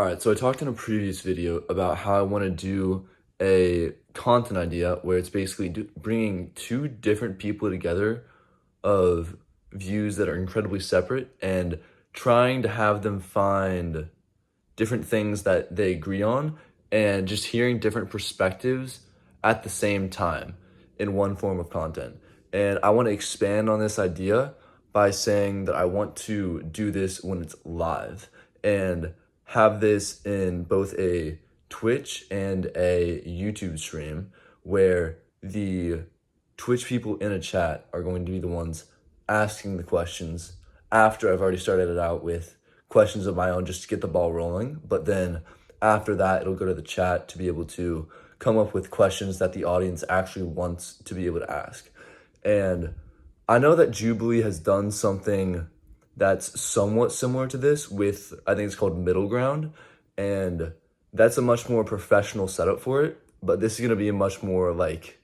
Alright, so I talked in a previous video about how I want to do a content idea where it's basically bringing two different people together of views that are incredibly separate and trying to have them find different things that they agree on and just hearing different perspectives at the same time in one form of content. And I want to expand on this idea by saying that I want to do this when it's live and have this in both a Twitch and a YouTube stream where the Twitch people in a chat are going to be the ones asking the questions after I've already started it out with questions of my own just to get the ball rolling. But then after that, it'll go to the chat to be able to come up with questions that the audience actually wants to be able to ask. And I know that Jubilee has done something that's somewhat similar to this with, I think it's called Middle Ground. And that's a much more professional setup for it. But this is going to be a much more like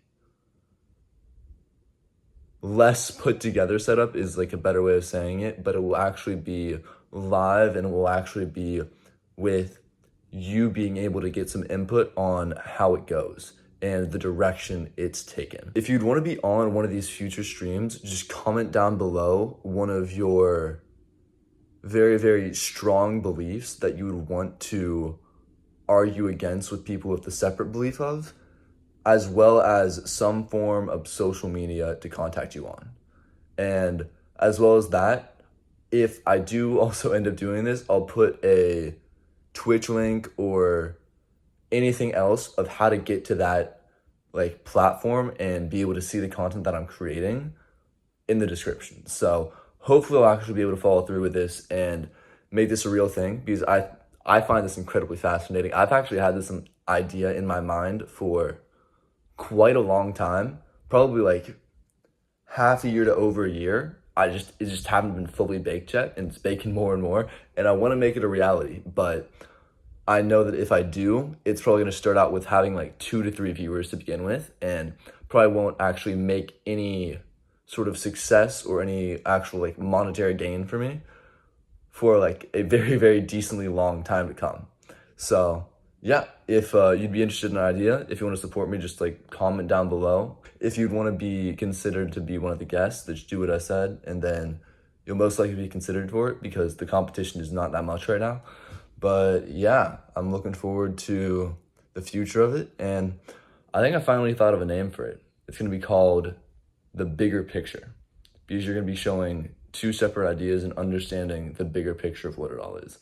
less put together setup is like a better way of saying it, but it will actually be live and it will actually be with you being able to get some input on how it goes and the direction it's taken. If you'd want to be on one of these future streams, just comment down below one of your very, very strong beliefs that you would want to argue against with people with the separate belief of, as well as some form of social media to contact you on. And as well as that, if I do also end up doing this, I'll put a Twitch link or anything else of how to get to that like platform and be able to see the content that I'm creating in the description. So hopefully I'll actually be able to follow through with this and make this a real thing because I find this incredibly fascinating. I've actually had this idea in my mind for quite a long time, probably like half a year to over a year. It just haven't been fully baked yet, and it's baking more and more, and I want to make it a reality, but I know that if I do, it's probably going to start out with having like 2 to 3 viewers to begin with, and probably won't actually make any sort of success or any actual like monetary gain for me for like a very, very decently long time to come. So yeah, if you'd be interested in an idea, if you want to support me, just like comment down below. If you'd want to be considered to be one of the guests, just do what I said, and then you'll most likely be considered for it because the competition is not that much right now. But yeah, I'm looking forward to the future of it, and I think I finally thought of a name for it. It's going to be called The Bigger Picture, because you're going to be showing two separate ideas and understanding the bigger picture of what it all is.